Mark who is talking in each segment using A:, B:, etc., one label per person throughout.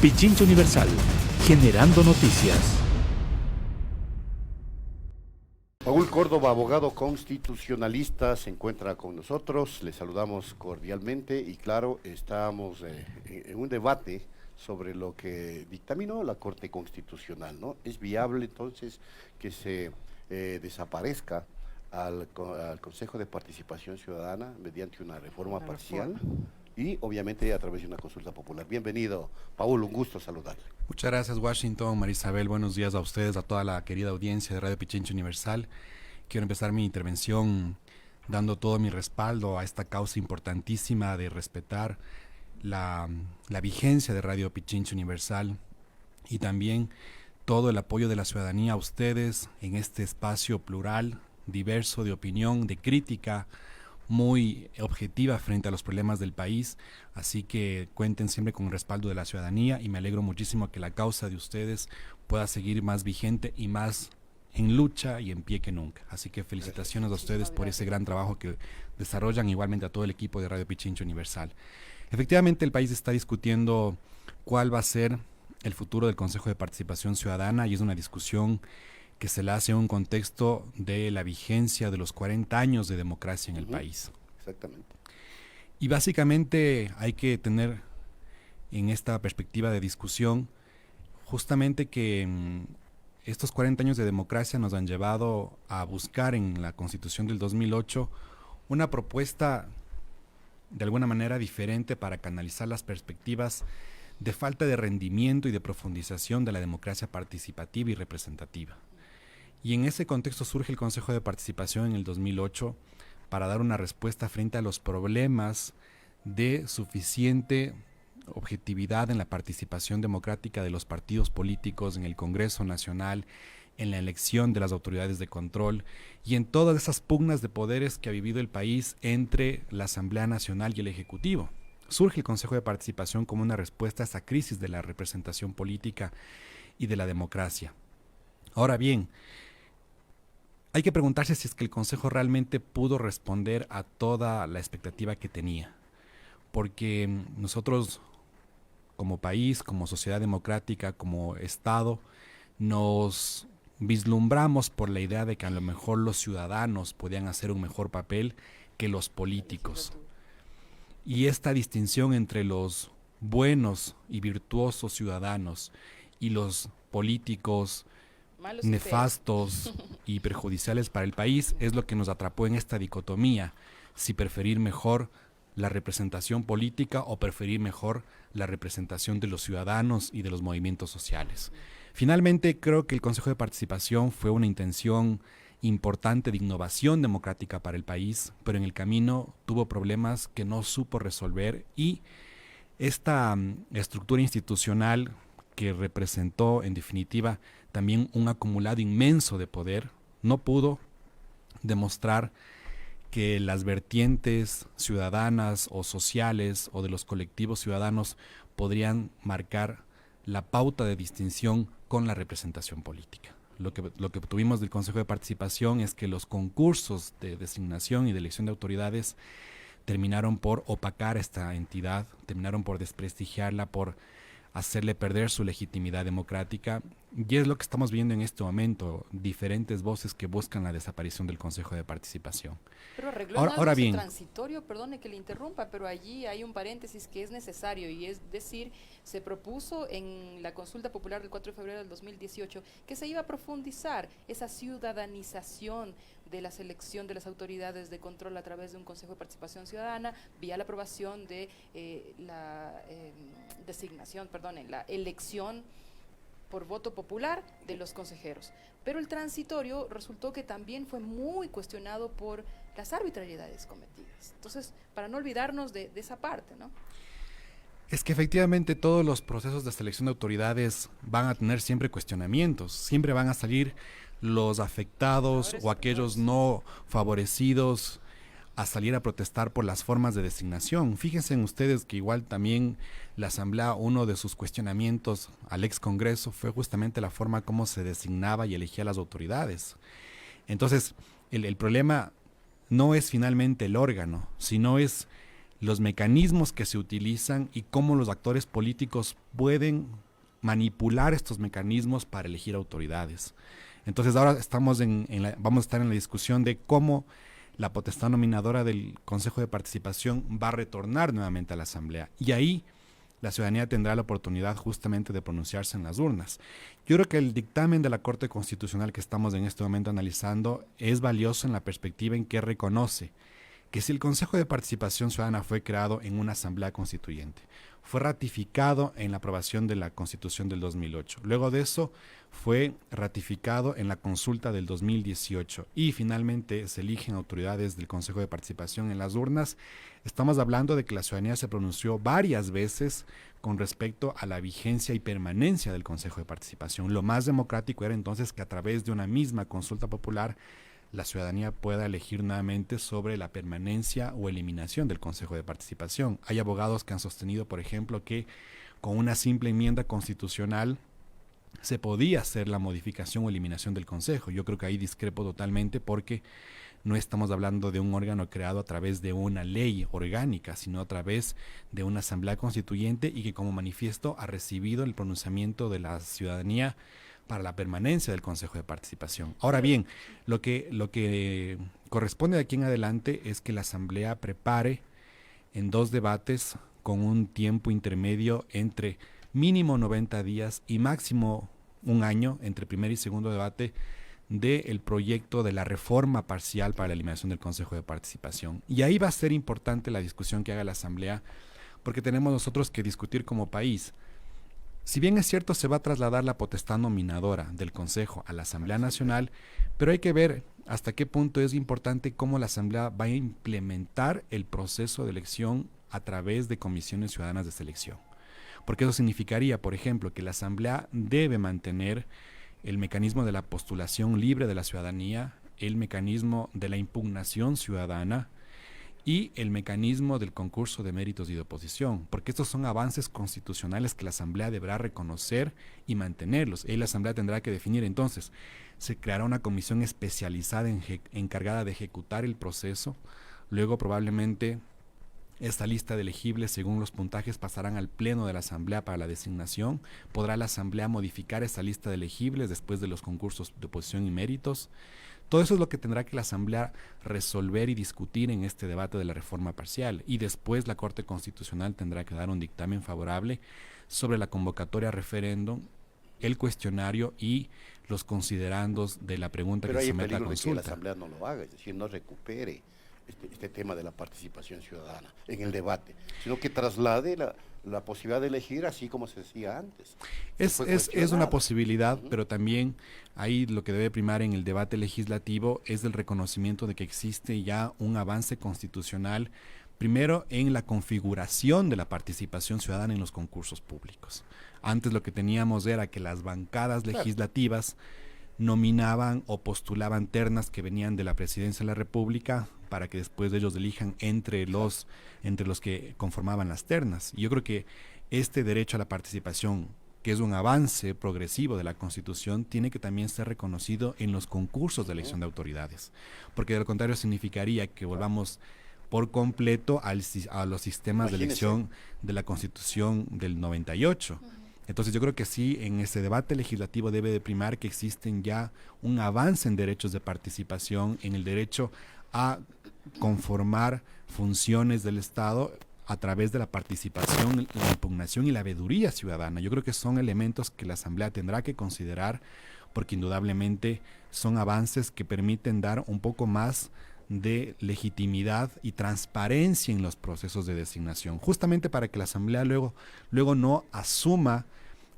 A: Pichincha Universal, generando noticias.
B: Paul Córdoba, abogado constitucionalista, se encuentra con nosotros. Le saludamos cordialmente y claro, estamos en un debate sobre lo que dictaminó la Corte Constitucional, ¿no? ¿Es viable entonces que se desaparezca al Consejo de Participación Ciudadana mediante una reforma parcial? Y obviamente a través de una consulta popular. Bienvenido, Paul, un gusto saludarle.
C: Muchas gracias, Washington, Marisabel, buenos días a ustedes, a toda la querida audiencia de Radio Pichincha Universal. Quiero empezar mi intervención dando todo mi respaldo a esta causa importantísima de respetar la vigencia de Radio Pichincha Universal y también todo el apoyo de la ciudadanía a ustedes en este espacio plural, diverso, de opinión, de crítica, muy objetiva frente a los problemas del país, así que cuenten siempre con el respaldo de la ciudadanía y me alegro muchísimo que la causa de ustedes pueda seguir más vigente y más en lucha y en pie que nunca. Así que felicitaciones a ustedes por ese gran trabajo que desarrollan, igualmente a todo el equipo de Radio Pichincha Universal. Efectivamente, el país está discutiendo cuál va a ser el futuro del Consejo de Participación Ciudadana y es una discusión que se le hace en un contexto de la vigencia de los 40 años de democracia en el país.
B: Exactamente.
C: Y básicamente hay que tener en esta perspectiva de discusión justamente que estos 40 años de democracia nos han llevado a buscar en la Constitución del 2008 una propuesta de alguna manera diferente para canalizar las perspectivas de falta de rendimiento y de profundización de la democracia participativa y representativa. Y en ese contexto surge el Consejo de Participación en el 2008 para dar una respuesta frente a los problemas de suficiente objetividad en la participación democrática de los partidos políticos en el Congreso Nacional, en la elección de las autoridades de control y en todas esas pugnas de poderes que ha vivido el país entre la Asamblea Nacional y el Ejecutivo. Surge el Consejo de Participación como una respuesta a esa crisis de la representación política y de la democracia. Ahora bien, hay que preguntarse si es que el Consejo realmente pudo responder a toda la expectativa que tenía, porque nosotros como país, como sociedad democrática, como Estado, nos vislumbramos por la idea de que a lo mejor los ciudadanos podían hacer un mejor papel que los políticos. Y esta distinción entre los buenos y virtuosos ciudadanos y los políticos nefastos y perjudiciales para el país es lo que nos atrapó en esta dicotomía, si preferir mejor la representación política o preferir mejor la representación de los ciudadanos y de los movimientos sociales. Finalmente, creo que el Consejo de Participación fue una intención importante de innovación democrática para el país, pero en el camino tuvo problemas que no supo resolver y esta estructura institucional que representó en definitiva también un acumulado inmenso de poder, no pudo demostrar que las vertientes ciudadanas o sociales o de los colectivos ciudadanos podrían marcar la pauta de distinción con la representación política. Lo que tuvimos del Consejo de Participación es que los concursos de designación y de elección de autoridades terminaron por opacar esta entidad, terminaron por desprestigiarla, por hacerle perder su legitimidad democrática, y es lo que estamos viendo en este momento, diferentes voces que buscan la desaparición del Consejo de Participación.
D: Pero arregló
C: ahora bien,
D: transitorio, perdone que le interrumpa, pero allí hay un paréntesis que es necesario, y es decir, se propuso en la consulta popular del 4 de febrero del 2018 que se iba a profundizar esa ciudadanización de la selección de las autoridades de control a través de un Consejo de Participación Ciudadana, vía la aprobación de la elección por voto popular de los consejeros. Pero el transitorio resultó que también fue muy cuestionado por las arbitrariedades cometidas. Entonces, para no olvidarnos de esa parte, ¿no?
C: Es que efectivamente todos los procesos de selección de autoridades van a tener siempre cuestionamientos, siempre van a salir los afectados o aquellos no favorecidos a salir a protestar por las formas de designación. Fíjense en ustedes que igual también la Asamblea, uno de sus cuestionamientos al ex Congreso fue justamente la forma como se designaba y elegía las autoridades. Entonces, el problema no es finalmente el órgano, sino es los mecanismos que se utilizan y cómo los actores políticos pueden manipular estos mecanismos para elegir autoridades. Entonces ahora vamos a estar en la discusión de cómo la potestad nominadora del Consejo de Participación va a retornar nuevamente a la Asamblea. Y ahí la ciudadanía tendrá la oportunidad justamente de pronunciarse en las urnas. Yo creo que el dictamen de la Corte Constitucional que estamos en este momento analizando es valioso en la perspectiva en que reconoce que si el Consejo de Participación Ciudadana fue creado en una asamblea constituyente, fue ratificado en la aprobación de la Constitución del 2008, luego de eso fue ratificado en la consulta del 2018 y finalmente se eligen autoridades del Consejo de Participación en las urnas, estamos hablando de que la ciudadanía se pronunció varias veces con respecto a la vigencia y permanencia del Consejo de Participación. Lo más democrático era entonces que a través de una misma consulta popular la ciudadanía pueda elegir nuevamente sobre la permanencia o eliminación del Consejo de Participación. Hay abogados que han sostenido, por ejemplo, que con una simple enmienda constitucional se podía hacer la modificación o eliminación del Consejo. Yo creo que ahí discrepo totalmente porque no estamos hablando de un órgano creado a través de una ley orgánica, sino a través de una asamblea constituyente y que como manifiesto ha recibido el pronunciamiento de la ciudadanía para la permanencia del Consejo de Participación. Ahora bien, lo que corresponde de aquí en adelante es que la Asamblea prepare en 2 debates con un tiempo intermedio entre mínimo 90 días y máximo 1 año entre primer y segundo debate del proyecto de la reforma parcial para la eliminación del Consejo de Participación. Y ahí va a ser importante la discusión que haga la Asamblea, porque tenemos nosotros que discutir como país. Si bien es cierto, se va a trasladar la potestad nominadora del Consejo a la Asamblea Nacional, pero hay que ver hasta qué punto es importante cómo la Asamblea va a implementar el proceso de elección a través de comisiones ciudadanas de selección. Porque eso significaría, por ejemplo, que la Asamblea debe mantener el mecanismo de la postulación libre de la ciudadanía, el mecanismo de la impugnación ciudadana, y el mecanismo del concurso de méritos y de oposición, porque estos son avances constitucionales que la Asamblea deberá reconocer y mantenerlos. Y la Asamblea tendrá que definir entonces, se creará una comisión especializada encargada de ejecutar el proceso, luego probablemente esta lista de elegibles según los puntajes pasarán al pleno de la Asamblea para la designación, podrá la Asamblea modificar esta lista de elegibles después de los concursos de oposición y méritos. Todo eso es lo que tendrá que la Asamblea resolver y discutir en este debate de la reforma parcial. Y después la Corte Constitucional tendrá que dar un dictamen favorable sobre la convocatoria a referéndum, el cuestionario y los considerandos de la pregunta que se somete a consulta.
B: Pero hay peligro de que la Asamblea no lo haga, es decir, no recupere este tema de la participación ciudadana en el debate, sino que traslade la posibilidad de elegir así como se decía antes.
C: Es una posibilidad, pero también ahí lo que debe primar en el debate legislativo es el reconocimiento de que existe ya un avance constitucional, primero en la configuración de la participación ciudadana en los concursos públicos. Antes lo que teníamos era que las bancadas legislativas nominaban o postulaban ternas que venían de la Presidencia de la República para que después ellos elijan entre los que conformaban las ternas. Y yo creo que este derecho a la participación, que es un avance progresivo de la Constitución, tiene que también ser reconocido en los concursos de elección de autoridades, porque de lo contrario significaría que volvamos por completo a los sistemas de elección de la Constitución del 98. Entonces yo creo que sí, en ese debate legislativo debe de primar que existen ya un avance en derechos de participación, en el derecho a conformar funciones del Estado a través de la participación, la impugnación y la veeduría ciudadana. Yo creo que son elementos que la Asamblea tendrá que considerar porque indudablemente son avances que permiten dar un poco más de legitimidad y transparencia en los procesos de designación, justamente para que la Asamblea luego no asuma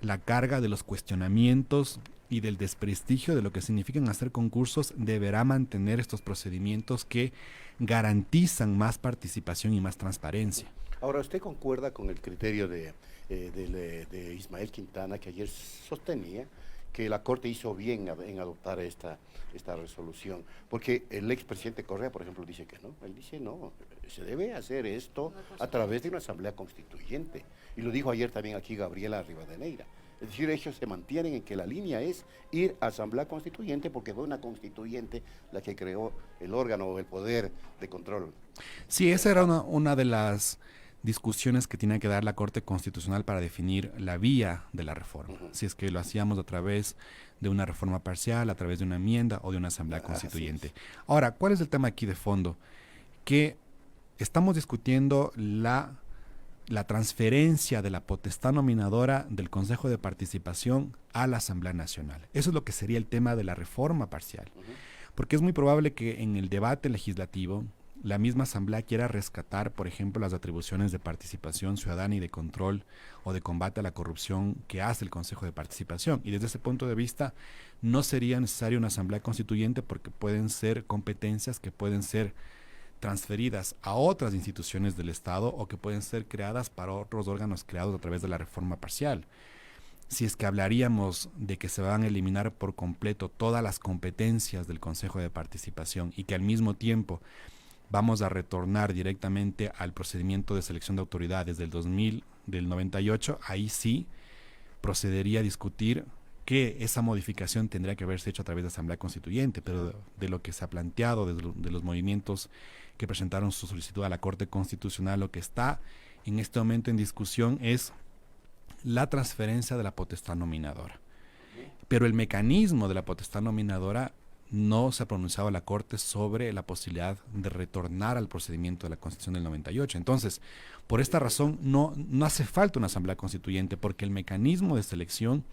C: la carga de los cuestionamientos y del desprestigio de lo que significan hacer concursos. Deberá mantener estos procedimientos que garantizan más participación y más transparencia.
B: Ahora, ¿usted concuerda con el criterio de Ismael Quintana, que ayer sostenía que la Corte hizo bien en adoptar esta resolución? Porque el expresidente Correa, por ejemplo, dice que no. Él dice no, se debe hacer esto a través de una asamblea constituyente. Y lo dijo ayer también aquí Gabriela Rivadeneira. Es decir, ellos se mantienen en que la línea es ir a Asamblea Constituyente porque fue una constituyente la que creó el órgano o el poder de control.
C: Sí, esa era una de las discusiones que tiene que dar la Corte Constitucional para definir la vía de la reforma. Si es que lo hacíamos a través de una reforma parcial, a través de una enmienda o de una Asamblea Constituyente. Ahora, ¿cuál es el tema aquí de fondo? Que estamos discutiendo la transferencia de la potestad nominadora del Consejo de Participación a la Asamblea Nacional. Eso es lo que sería el tema de la reforma parcial. Porque es muy probable que en el debate legislativo la misma Asamblea quiera rescatar, por ejemplo, las atribuciones de participación ciudadana y de control o de combate a la corrupción que hace el Consejo de Participación. Y desde ese punto de vista no sería necesaria una Asamblea Constituyente porque pueden ser competencias que pueden ser transferidas a otras instituciones del Estado o que pueden ser creadas para otros órganos creados a través de la reforma parcial. Si es que hablaríamos de que se van a eliminar por completo todas las competencias del Consejo de Participación y que al mismo tiempo vamos a retornar directamente al procedimiento de selección de autoridades del 98, ahí sí procedería a discutir que esa modificación tendría que haberse hecho a través de Asamblea Constituyente, pero de lo que se ha planteado, de los movimientos que presentaron su solicitud a la Corte Constitucional, lo que está en este momento en discusión es la transferencia de la potestad nominadora. Pero el mecanismo de la potestad nominadora no se ha pronunciado la Corte sobre la posibilidad de retornar al procedimiento de la Constitución del 98. Entonces, por esta razón, no hace falta una Asamblea Constituyente, porque el mecanismo de selección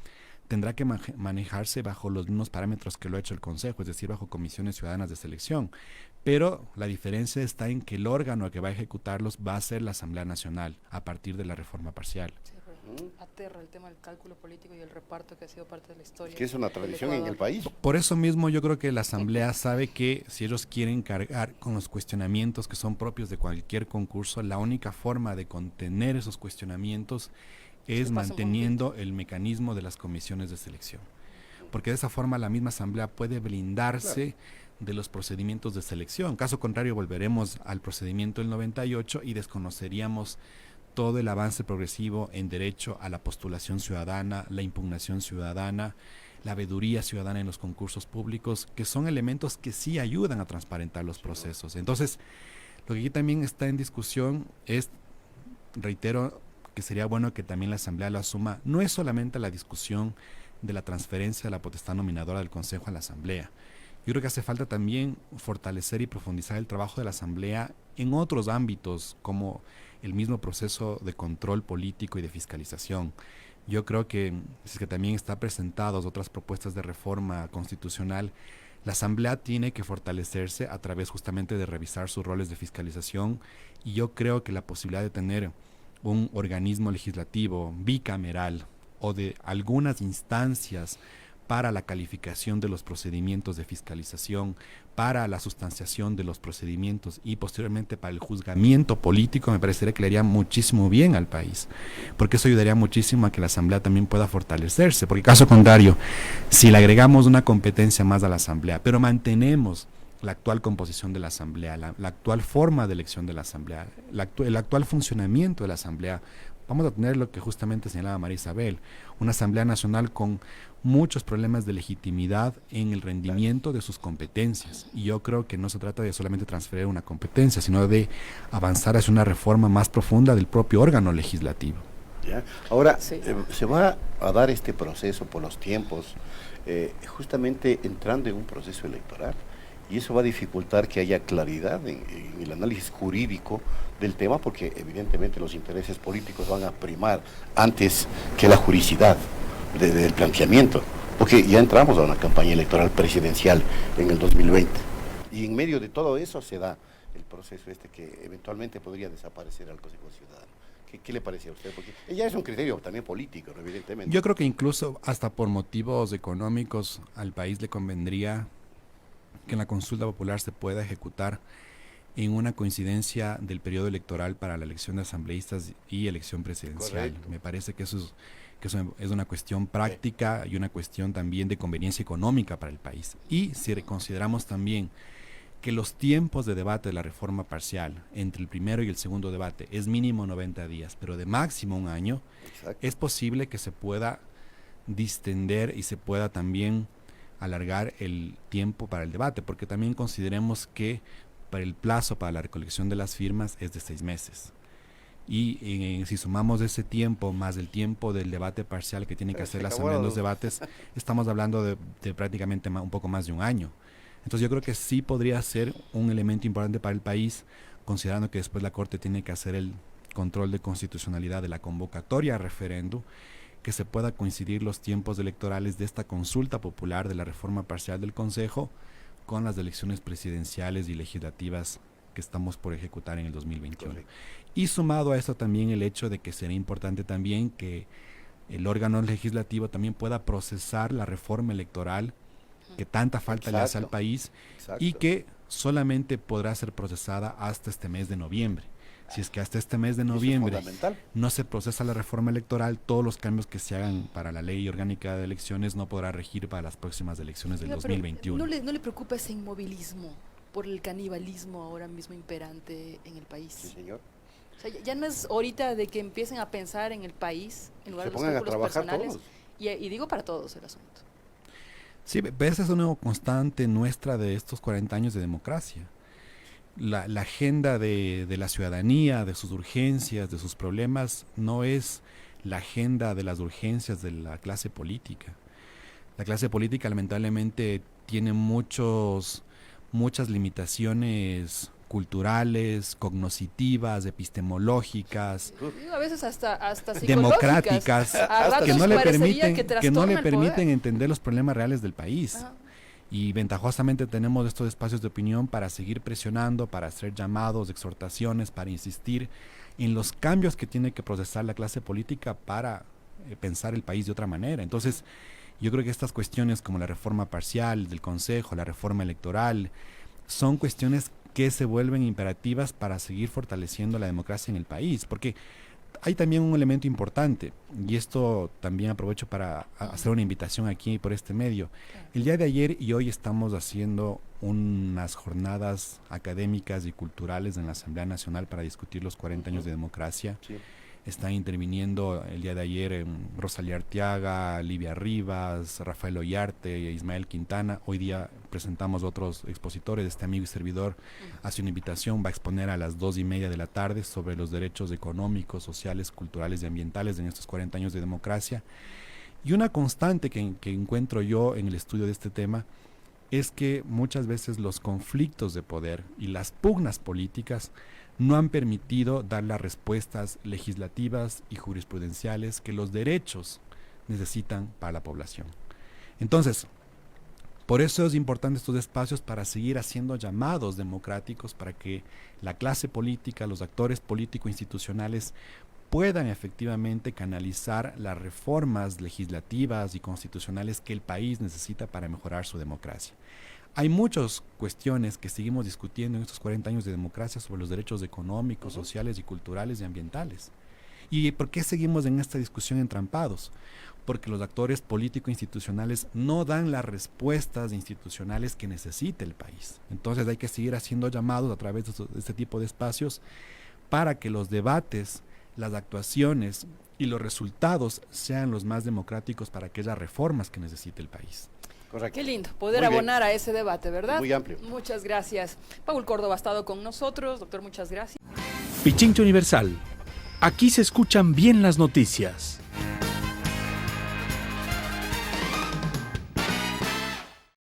C: tendrá que manejarse bajo los mismos parámetros que lo ha hecho el Consejo, es decir, bajo comisiones ciudadanas de selección. Pero la diferencia está en que el órgano que va a ejecutarlos va a ser la Asamblea Nacional, a partir de la reforma parcial.
D: Sí, aterra el tema del cálculo político y el reparto que ha sido parte de la historia.
B: Que es una tradición en el país.
C: Por eso mismo yo creo que la Asamblea sabe que si ellos quieren cargar con los cuestionamientos que son propios de cualquier concurso, la única forma de contener esos cuestionamientos es manteniendo el mecanismo de las comisiones de selección. Porque de esa forma la misma Asamblea puede blindarse de los procedimientos de selección. Caso contrario, volveremos al procedimiento del 98 y desconoceríamos todo el avance progresivo en derecho a la postulación ciudadana, la impugnación ciudadana, la veeduría ciudadana en los concursos públicos, que son elementos que sí ayudan a transparentar los procesos. Entonces, lo que aquí también está en discusión es, reitero, que sería bueno que también la Asamblea lo asuma, no es solamente la discusión de la transferencia de la potestad nominadora del Consejo a la Asamblea. Yo creo que hace falta también fortalecer y profundizar el trabajo de la Asamblea en otros ámbitos, como el mismo proceso de control político y de fiscalización. Yo creo que, si es que también está presentadas otras propuestas de reforma constitucional, la Asamblea tiene que fortalecerse a través justamente de revisar sus roles de fiscalización, y yo creo que la posibilidad de tener un organismo legislativo bicameral o de algunas instancias para la calificación de los procedimientos de fiscalización, para la sustanciación de los procedimientos y posteriormente para el juzgamiento político, me parecería que le haría muchísimo bien al país, porque eso ayudaría muchísimo a que la Asamblea también pueda fortalecerse, porque caso contrario, si le agregamos una competencia más a la Asamblea, pero mantenemos la actual composición de la Asamblea, la actual forma de elección de la Asamblea, el actual funcionamiento de la Asamblea, vamos a tener lo que justamente señalaba María Isabel, una Asamblea Nacional con muchos problemas de legitimidad en el rendimiento de sus competencias. Y yo creo que no se trata de solamente transferir una competencia, sino de avanzar hacia una reforma más profunda del propio órgano legislativo.
B: ¿Ya? Ahora, se va a dar este proceso por los tiempos, justamente entrando en un proceso electoral. Y eso va a dificultar que haya claridad en el análisis jurídico del tema, porque evidentemente los intereses políticos van a primar antes que la juridicidad del planteamiento, porque ya entramos a una campaña electoral presidencial en el 2020. Y en medio de todo eso se da el proceso que eventualmente podría desaparecer al Consejo Ciudadano. ¿Qué le parece a usted? Porque ya es un criterio también político, evidentemente.
C: Yo creo que incluso hasta por motivos económicos al país le convendría que en la consulta popular se pueda ejecutar en una coincidencia del periodo electoral para la elección de asambleístas y elección presidencial. Correcto. Me parece que eso es una cuestión práctica y una cuestión también de conveniencia económica para el país. Y si consideramos también que los tiempos de debate de la reforma parcial entre el primero y el segundo debate es mínimo 90 días, pero de máximo un año, exacto, es posible que se pueda distender y se pueda también alargar el tiempo para el debate, porque también consideremos que para el plazo para la recolección de las firmas es de 6 meses. Y si sumamos ese tiempo más el tiempo del debate parcial que tiene que hacer la Asamblea en los debates, estamos hablando de prácticamente un poco más de un año. Entonces yo creo que sí podría ser un elemento importante para el país, considerando que después la Corte tiene que hacer el control de constitucionalidad de la convocatoria a referéndum, que se pueda coincidir los tiempos electorales de esta consulta popular de la reforma parcial del Consejo con las elecciones presidenciales y legislativas que estamos por ejecutar en el 2021. Correcto. Y sumado a eso también el hecho de que sería importante también que el órgano legislativo también pueda procesar la reforma electoral que tanta falta le hace al país y que solamente podrá ser procesada hasta este mes de noviembre. Si es que hasta este mes de noviembre no se procesa la reforma electoral, todos los cambios que se hagan para la ley orgánica de elecciones no podrá regir para las próximas elecciones del 2021.
D: ¿No le preocupa ese inmovilismo por el canibalismo ahora mismo imperante en el país?
B: Sí, señor.
D: O sea, ya no es ahorita de que empiecen a pensar en el país, en lugar de los cálculos personales. Y digo para todos el asunto.
C: Sí, esa es una constante nuestra de estos 40 años de democracia. La agenda de la ciudadanía, de sus urgencias, de sus problemas, no es la agenda de las urgencias de la clase política. La clase política lamentablemente tiene muchas limitaciones culturales, cognitivas, epistemológicas,
D: a veces hasta
C: democráticas, que no le permiten
D: el
C: entender los problemas reales del país.
D: Ajá.
C: Y ventajosamente tenemos estos espacios de opinión para seguir presionando, para hacer llamados, exhortaciones, para insistir en los cambios que tiene que procesar la clase política para pensar el país de otra manera. Entonces, yo creo que estas cuestiones como la reforma parcial del Consejo, la reforma electoral, son cuestiones que se vuelven imperativas para seguir fortaleciendo la democracia en el país, porque hay también un elemento importante, y esto también aprovecho para hacer una invitación aquí por este medio. El día de ayer y hoy estamos haciendo unas jornadas académicas y culturales en la Asamblea Nacional para discutir los 40 años de democracia. Sí. Están interviniendo el día de ayer Rosalía Arteaga, Livia Rivas, Rafael Ollarte, Ismael Quintana. Hoy día presentamos otros expositores. Este amigo y servidor hace una invitación, va a exponer a las 2:30 de la tarde sobre los derechos económicos, sociales, culturales y ambientales en estos 40 años de democracia. Y una constante que encuentro yo en el estudio de este tema es que muchas veces los conflictos de poder y las pugnas políticas no han permitido dar las respuestas legislativas y jurisprudenciales que los derechos necesitan para la población. Entonces, por eso es importante estos espacios para seguir haciendo llamados democráticos para que la clase política, los actores político-institucionales puedan efectivamente canalizar las reformas legislativas y constitucionales que el país necesita para mejorar su democracia. Hay muchas cuestiones que seguimos discutiendo en estos 40 años de democracia sobre los derechos económicos, sociales y culturales y ambientales. ¿Y por qué seguimos en esta discusión entrampados? Porque los actores político-institucionales no dan las respuestas institucionales que necesita el país. Entonces hay que seguir haciendo llamados a través de este tipo de espacios para que los debates, las actuaciones y los resultados sean los más democráticos para aquellas reformas que necesita el país.
B: Correcto.
D: Qué lindo poder abonar a ese debate, ¿verdad?
B: Muy amplio.
D: Muchas gracias. Paul Córdoba ha estado con nosotros. Doctor, muchas gracias.
A: Pichincha Universal. Aquí se escuchan bien las noticias.